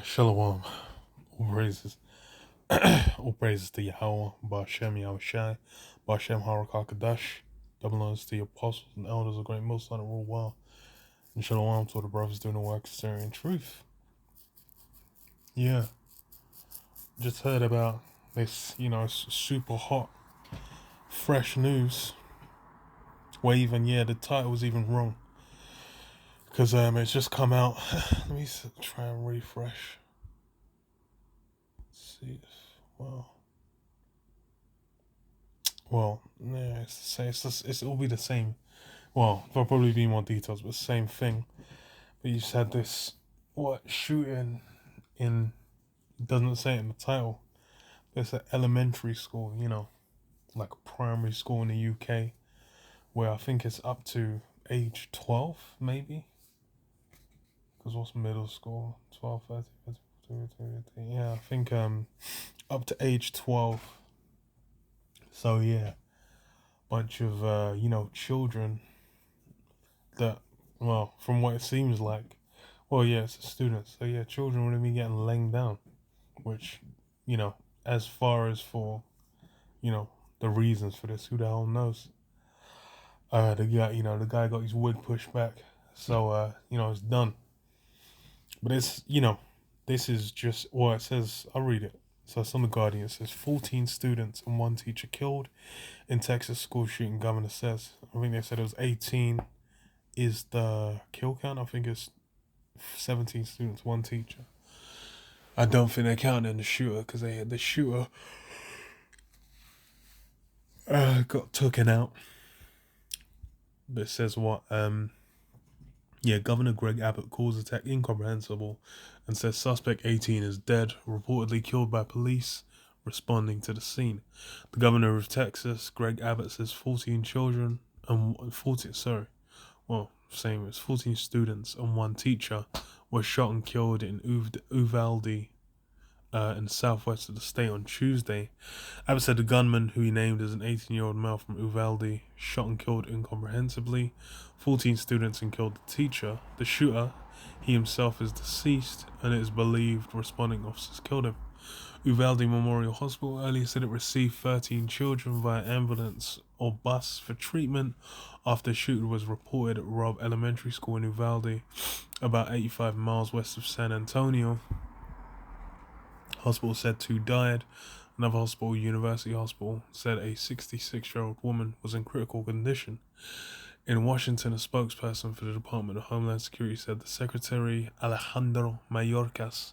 Shalom. All praises. All praises to Yahweh, Bashem Yahushai, Bashem Harakakadash. Double honors to the apostles and elders of Great Most High that rule well. And Shalom to all the brothers doing the work of Syrian truth. Yeah, just heard about this, super hot, fresh news. Where even, the title was even wrong. Because it's just come out. Let me try and refresh. Let's see. Yeah, it's the same. It'll be the same. Well, there'll probably be more details, but same thing. But you just had this shooting in, doesn't say it in the title. But it's an elementary school, like a primary school in the UK, where I think it's up to age 12, maybe. Because what's middle school? 12, 13, 14, 15, 18. Yeah, I think up to age 12. So yeah, bunch of children that, well, from what it seems like, well, yeah, it's a student, so yeah, children would have been getting laying down, which, as far as for, the reasons for this, who the hell knows? The guy got his wig pushed back, so it's done. But this is just, well, it says, I'll read it. So it's on the Guardian. It says 14 students and one teacher killed in Texas school shooting. Governor says. I think they said it was 18 is the kill count. I think it's 17 students, one teacher. I don't think they're counting the shooter because they had the shooter got taken out. But it says what? Governor Greg Abbott calls attack incomprehensible and says suspect 18 is dead, reportedly killed by police responding to the scene. The governor of Texas, Greg Abbott, says 14 children and 14 same as 14 students and one teacher were shot and killed in Uvalde, in the southwest of the state on Tuesday. Abbott said the gunman, who he named as an 18-year-old male from Uvalde, shot and killed incomprehensibly 14 students and killed the teacher. The shooter, he himself, is deceased, and it is believed responding officers killed him. Uvalde Memorial Hospital earlier said it received 13 children via ambulance or bus for treatment after a shooter was reported at Robb Elementary School in Uvalde, about 85 miles west of San Antonio. Hospital said 2 died. Another hospital, University Hospital, said a 66-year-old woman was in critical condition. In Washington, a spokesperson for the Department of Homeland Security said the Secretary Alejandro Mayorkas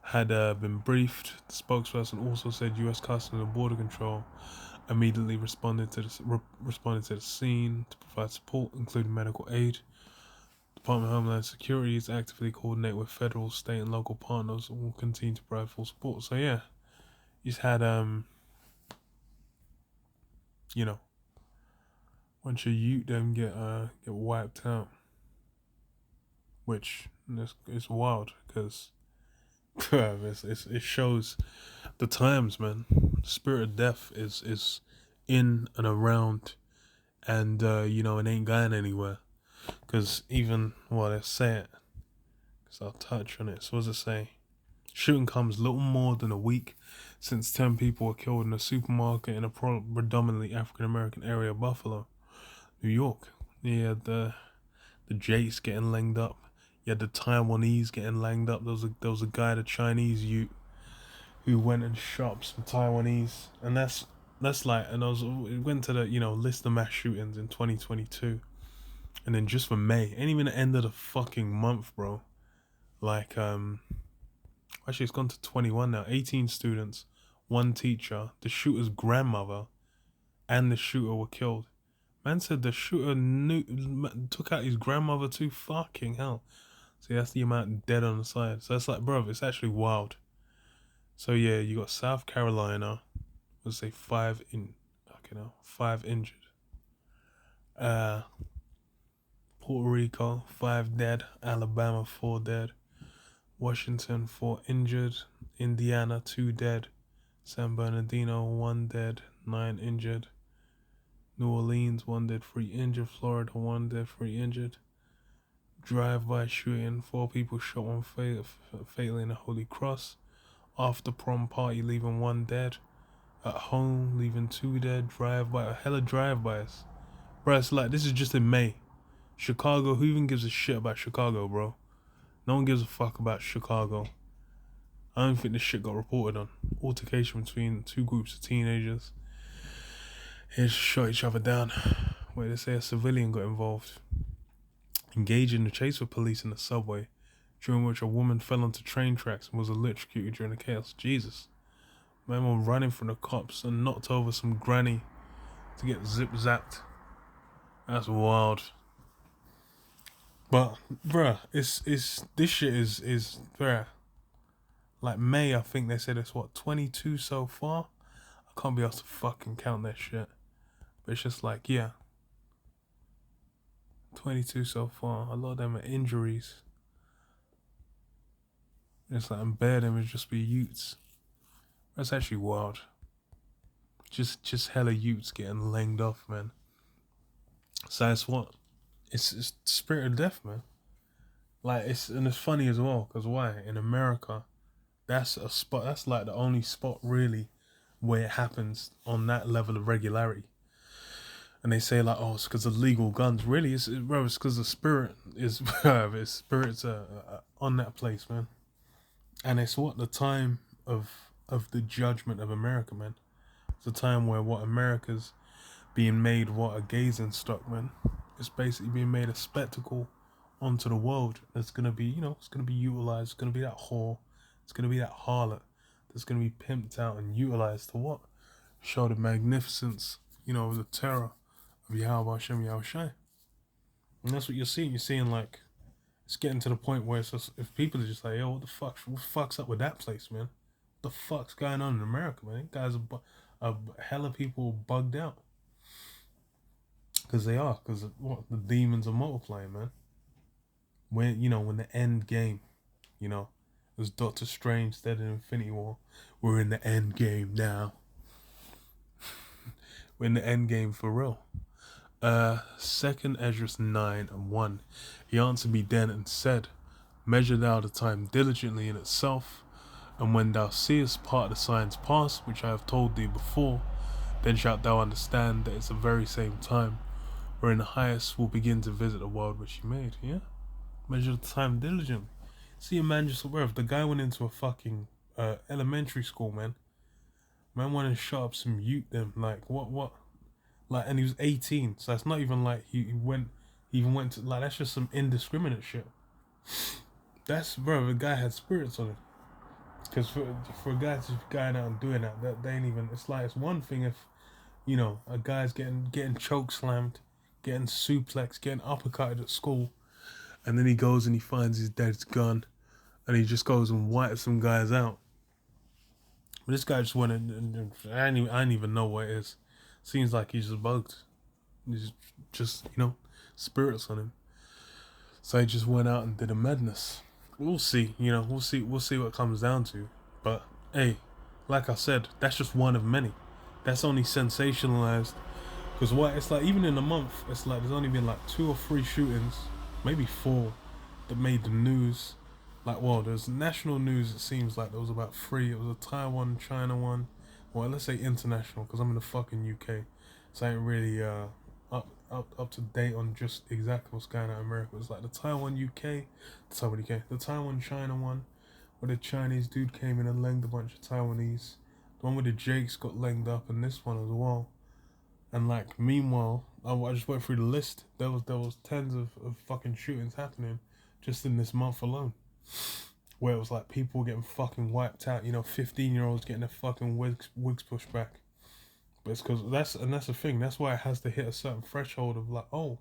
had been briefed. The spokesperson also said U.S. Customs and Border Control immediately responded to the scene to provide support, including medical aid. Department of Homeland Security is actively coordinating with federal, state, and local partners and will continue to provide full support. So yeah, you just had bunch of youth them get wiped out, which is wild because it shows the times, man. The spirit of death is in and around, and it ain't going anywhere. Because even, they say it, because I'll touch on it. So what does it say? Shooting comes little more than a week since 10 people were killed in a supermarket in a predominantly African-American area of Buffalo, New York. You had the Jays getting langed up. You had the Taiwanese getting langed up. There was a guy, the Chinese youth, who went and shot some Taiwanese. And that's like, and it went to the, list of mass shootings in 2022. And then just for May, ain't even the end of the fucking month, bro. Like, actually, it's gone to 21 now. 18 students, one teacher, the shooter's grandmother, and the shooter were killed. Man said the shooter took out his grandmother too. Fucking hell. See, that's the amount dead on the side. So it's like, bro, it's actually wild. So yeah, you got South Carolina, let's say 5 injured. Puerto Rico, 5 dead. Alabama, 4 dead. Washington, 4 injured. Indiana, 2 dead. San Bernardino, 1 dead, 9 injured. New Orleans, 1 dead, 3 injured. Florida, 1 dead, 3 injured. Drive-by shooting, 4 people shot, one fatally in a Holy Cross. After prom party, leaving 1 dead. At home, leaving 2 dead. Drive-by, a hella drive-bys. Bro, it's like, this is just in May. Chicago, who even gives a shit about Chicago, bro? No one gives a fuck about Chicago. I don't think this shit got reported on. Altercation between 2 groups of teenagers. They just shot each other down. Wait, they say a civilian got involved. Engaged in a chase with police in the subway, during which a woman fell onto train tracks and was electrocuted during the chaos. Jesus. Man were running from the cops and knocked over some granny to get zip-zapped. That's wild. But, bruh, this shit is bruh. Like May, I think they said it's 22 so far? I can't be asked to fucking count that shit. But it's just like, yeah. 22 so far. A lot of them are injuries. It's like, and bare them would just be youths. That's actually wild. Just hella youths getting langed off, man. So that's what? It's spirit of death, man. Like, it's funny as well, because why? In America, that's a spot, that's like the only spot really where it happens on that level of regularity. And they say like, oh, it's because of legal guns. Really, it's because the spirit is, spirits on that place, man. And it's the time of the judgment of America, man. It's a time where America's being made a gazing stock, man. It's basically being made a spectacle onto the world. It's gonna be, it's gonna be utilized. It's gonna be that whore. It's gonna be that harlot that's gonna be pimped out and utilized to what? Show the magnificence, the terror of Yahweh Hashem Yahushai. And that's what you're seeing. You're seeing like it's getting to the point where it's just, if people are just like, yo, what the fuck's up with that place, man? What the fuck's going on in America, man? Guys are hella people bugged out. Because they are, because the demons are multiplying, man. When the end game, as Doctor Strange said in Infinity War, we're in the end game now. We're in the end game for real. 2nd Esdras 9:1. He answered me then and said, measure thou the time diligently in itself, and when thou seest part of the signs pass, which I have told thee before, then shalt thou understand that it's the very same time wherein the highest will begin to visit the world which he made. Yeah? Measure the time diligently. See a man just aware of the guy went into a fucking elementary school, man. Man went and shot up some youth them. Like what? Like, and he was 18, so it's not even like he even went to, like, that's just some indiscriminate shit. That's, bro, the guy had spirits on him. Because for a guy to be going out and doing that they ain't even, it's like, it's one thing if, a guy's getting choke slammed, getting suplexed, getting uppercutted at school, and then he goes and he finds his dad's gun, and he just goes and wipes some guys out. But this guy just went and I don't even know what it is. Seems like he's just bugged. He's just, spirits on him. So he just went out and did a madness. We'll see, we'll see what it comes down to. But hey, like I said, that's just one of many. That's only sensationalized. Because it's like, even in a month, it's like there's only been like 2 or 3 shootings, maybe 4, that made the news. Like, well, there's national news, it seems like there was about 3. It was a Taiwan, China one. Well, let's say international, because I'm in the fucking UK. So I ain't really up to date on just exactly what's going on in America. It's like the Taiwan, the Taiwan, China one, where the Chinese dude came in and langed a bunch of Taiwanese. The one with the Jakes got langed up, and this one as well. And like, meanwhile, I just went through the list. There was tens of fucking shootings happening just in this month alone, where it was like people getting fucking wiped out. 15-year-olds getting their fucking wigs pushed back. But it's because that's the thing. That's why it has to hit a certain threshold of like, oh,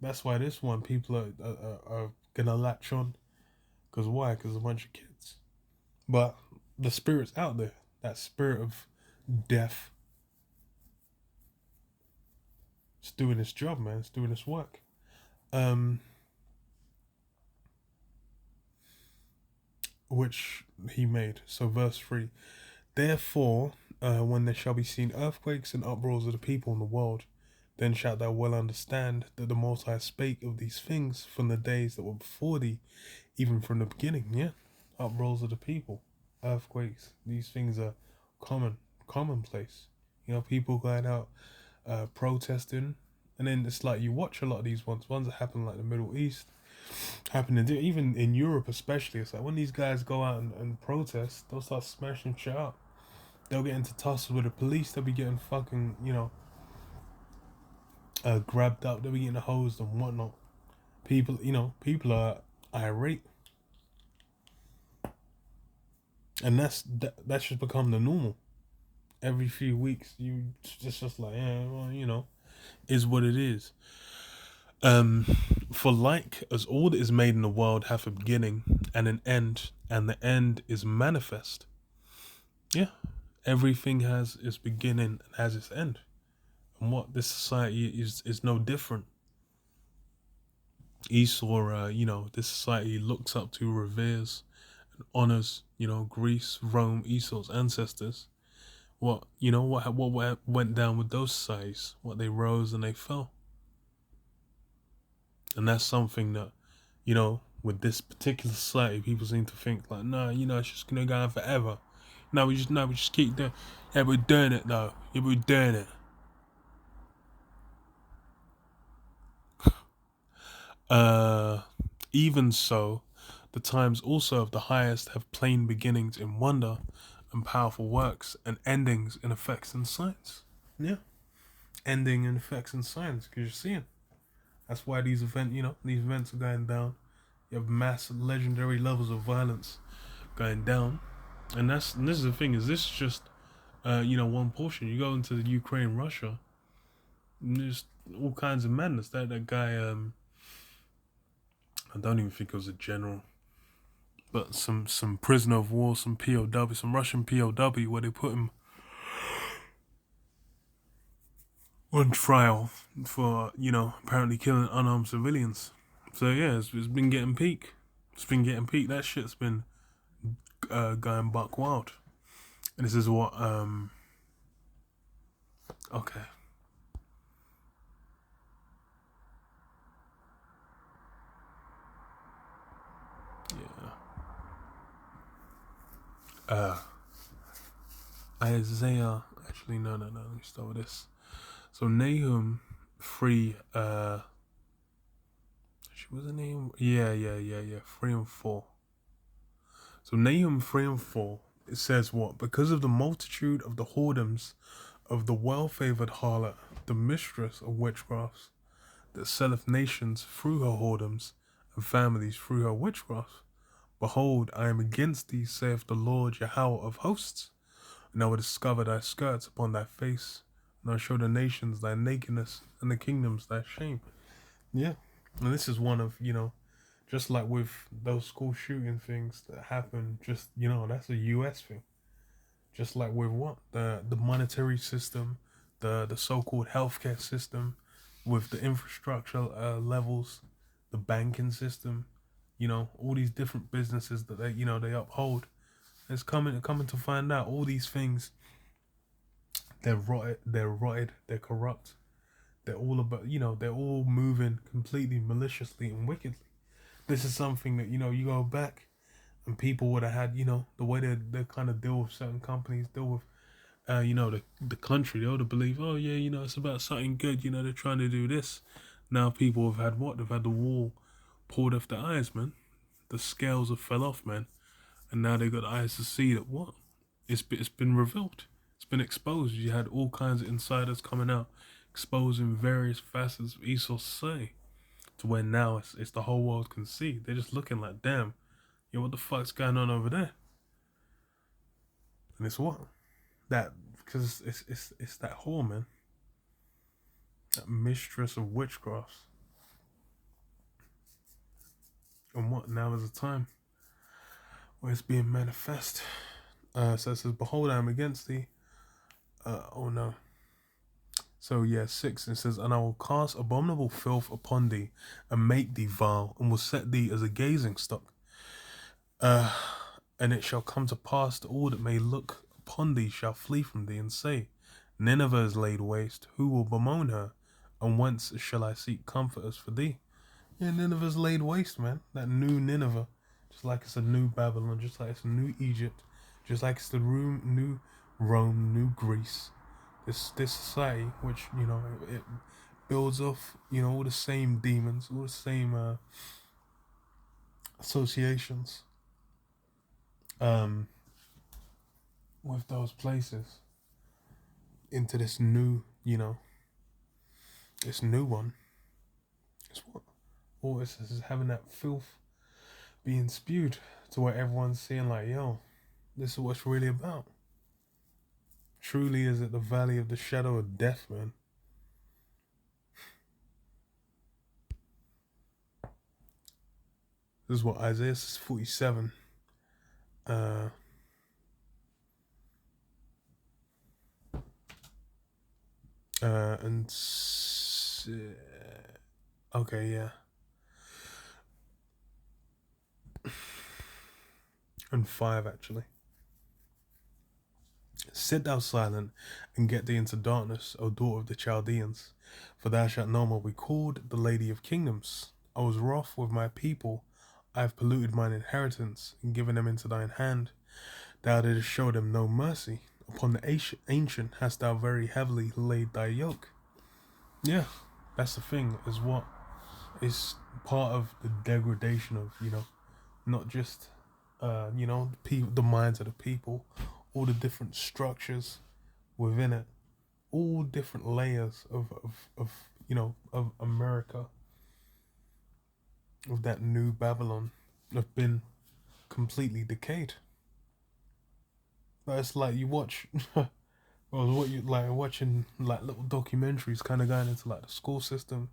that's why this one people are gonna latch on. Because why? Because a bunch of kids. But the spirit's out there. That spirit of death. It's doing its job, man. It's doing its work. Which he made. So verse 3. Therefore, when there shall be seen earthquakes and uproars of the people in the world, Then shalt thou well understand that the Most High spake of these things from the days that were before thee, even from the beginning. Yeah, uprolls of the people, earthquakes. These things are commonplace. You know, people going out protesting, and then it's like you watch a lot of these ones that happen like the Middle East, happening even in Europe especially. It's like when these guys go out and protest, they'll start smashing shit up. They'll get into tussles with the police. They'll be getting fucking, grabbed up. They'll be getting hosed and whatnot. People are irate, and that's just become the normal. Every few weeks, you just like, yeah, well, is what it is. For like as all that is made in the world hath a beginning and an end, and the end is manifest. Yeah, everything has its beginning and has its end. And what this society is no different. Esau, this society looks up to, reveres, and honors, Greece, Rome, Esau's ancestors. What went down with those societies? What they rose and they fell. And that's something that, with this particular society, people seem to think like, nah, it's just gonna go on forever. We just keep doing. Yeah, we're doing it though. Yeah, we're doing it. Even so, the times also of the highest have plain beginnings in wonder, and powerful works, and endings in effects and signs. Yeah, ending in effects and signs, because you're seeing. That's why these events are going down. You have mass legendary levels of violence going down, and this is the thing. Is this just one portion? You go into the Ukraine, Russia, and there's all kinds of madness. That guy, I don't even think it was a general, but some prisoner of war, some POW, some Russian POW, where they put him on trial for apparently killing unarmed civilians. So yeah, it's been getting peak. It's been getting peak. That shit's been going buck wild. And this is what okay. Yeah. Isaiah. Actually, no. Let me start with this. So Nahum 3. What's the name? Yeah. 3 and 4. So Nahum 3 and 4. It says what? Because of the multitude of the whoredoms of the well-favored harlot, the mistress of witchcrafts, that selleth nations through her whoredoms, and families through her witchcraft. Behold, I am against thee, saith the Lord Yahweh of hosts, and I will discover thy skirts upon thy face, and I will show the nations thy nakedness, and the kingdoms thy shame. Yeah, and this is one of, just like with those school shooting things that happen, just, that's a US thing. Just like with what? The monetary system, the so-called healthcare system, with the infrastructure levels, the banking system, all these different businesses that they uphold. It's coming to find out all these things. They're rotted, they're corrupt. They're all about, they're all moving completely maliciously and wickedly. This is something that, you go back and people would have had, the way they kind of deal with certain companies, deal with, the country. They would have believed, oh yeah, it's about something good. They're trying to do this. Now people have had what? They've had the wall poured off their eyes, man. The scales have fell off, man, and now they got eyes to see that what? It's been revealed. It's been exposed. You had all kinds of insiders coming out, exposing various facets of Esau's society, to where now it's the whole world can see. They're just looking like, damn, what the fuck's going on over there? And it's what? That, because it's that whore, man. That mistress of witchcrafts. And what? Now is the time where it's being manifest. So it says, behold, I am against thee. Oh no. So yeah, 6, it says, and I will cast abominable filth upon thee, and make thee vile, and will set thee as a gazing stock. And it shall come to pass that all that may look upon thee shall flee from thee, and say, Nineveh is laid waste, who will bemoan her? And whence shall I seek comforters for thee? Yeah, Nineveh's laid waste, man. That new Nineveh. Just like it's a new Babylon, just like it's a new Egypt, just like it's the new Rome, new Greece. This society, which, it builds off, all the same demons, all the same associations with those places into this new, this new one. It's what all this is having that filth being spewed to where everyone's seeing like, yo, this is what it's really about. Truly is it the valley of the shadow of death, man. This is what Isaiah 47. Okay, yeah. And 5, actually. Sit thou silent, and get thee into darkness, O daughter of the Chaldeans, for thou shalt no more be called the Lady of Kingdoms. I was wroth with my people, I have polluted mine inheritance, and given them into thine hand. Thou didst show them no mercy. Upon the ancient hast thou very heavily laid thy yoke. Yeah, that's the thing, is what is part of the degradation of, not just, the minds of the people, all the different structures within it, all different layers of America, of that new Babylon, have been completely decayed. But it's like you watch, watching like little documentaries, kind of going into like the school system,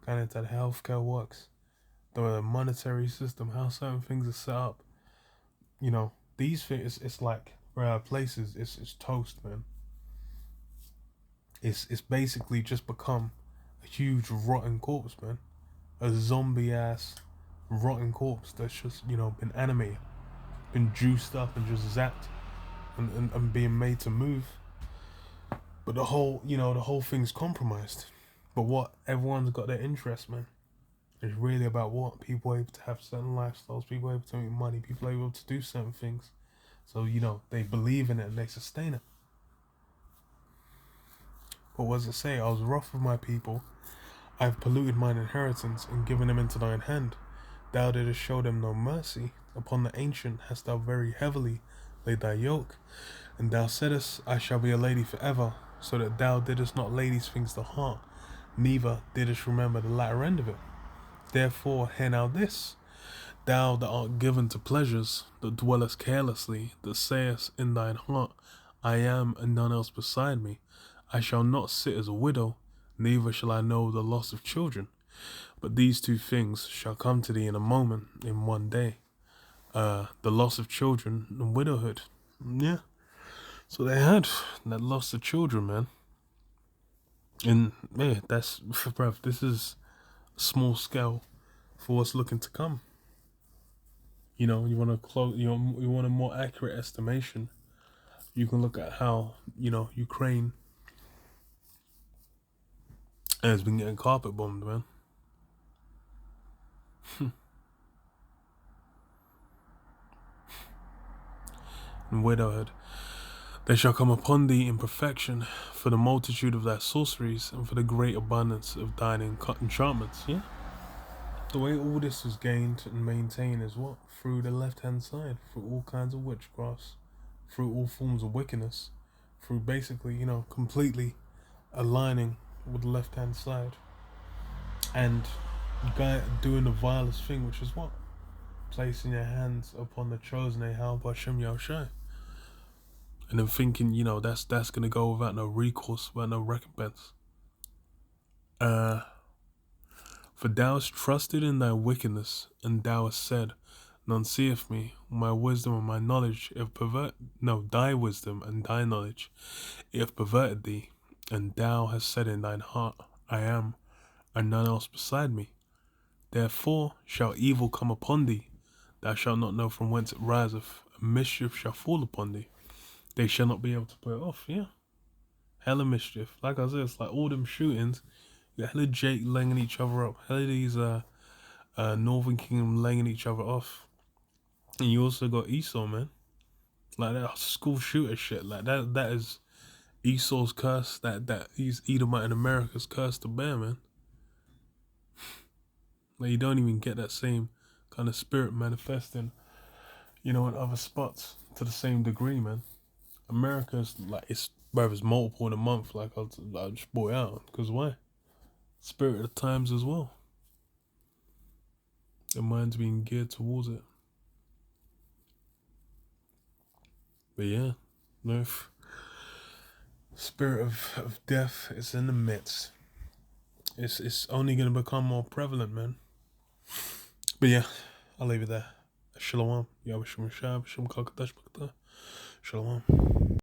kind of into the healthcare works, the monetary system, how certain things are set up. These things, it's like places, it's toast, man. It's basically just become a huge rotten corpse, man. A zombie ass rotten corpse that's just, been animated, been juiced up and just zapped and being made to move. But the whole thing's compromised. But what everyone's got their interest, man. It's really about what people are able to have certain lifestyles, people are able to make money, people are able to do certain things. So, they believe in it and they sustain it. But what does it say? I was wroth with my people, I have polluted mine inheritance and given them into thine hand. Thou didst show them no mercy. Upon the ancient hast thou very heavily laid thy yoke. And thou saidst, I shall be a lady forever, so that thou didst not lay these things to heart, neither didst remember the latter end of it. Therefore, hear now this, thou that art given to pleasures, that dwellest carelessly, that sayest in thine heart, I am and none else beside me. I shall not sit as a widow, neither shall I know the loss of children. But these two things shall come to thee in a moment, in one day. The loss of children and widowhood. Yeah. So they had that loss of children, man. And yeah, that's, bruv, this is a small scale for what's looking to come. You want to close. You want a more accurate estimation. You can look at how Ukraine has been getting carpet bombed, man. And widowhood. They shall come upon thee in perfection, for the multitude of thy sorceries, and for the great abundance of thine enchantments. Yeah. The way all this is gained and maintained is what? Through the left-hand side, through all kinds of witchcrafts, through all forms of wickedness, through basically, completely aligning with the left-hand side, and doing the vilest thing, which is what? Placing your hands upon the chosen Ahal Bashem Yahushai. And then thinking, that's gonna go without no recourse, without no recompense. For thou hast trusted in thy wickedness, and thou hast said, none seeth me. My wisdom and my knowledge thy wisdom and thy knowledge, it hath perverted thee, and thou hast said in thine heart, I am, and none else beside me. Therefore shall evil come upon thee, thou shalt not know from whence it riseth, and mischief shall fall upon thee. They shall not be able to put it off, yeah. Hella mischief. Like I said, it's like all them shootings, You got hella Jake laying each other up. Hella these Northern Kingdom laying each other off. And you also got Esau, man. Like that school shooter shit. Like that is Esau's curse. That he's Edomite in America's curse to bear, man. Like you don't even get that same kind of spirit manifesting, you know, in other spots to the same degree, man. America's like it's multiple in a month. Like I'll just brought it out because why? Spirit of the times as well. Their mind's being geared towards it. But yeah, no, spirit of death is in the midst. It's only gonna become more prevalent, man. But yeah, I'll leave it there. Shalom. Yahweh Shem Shab, Shem Kakadash Bakata. Shalom.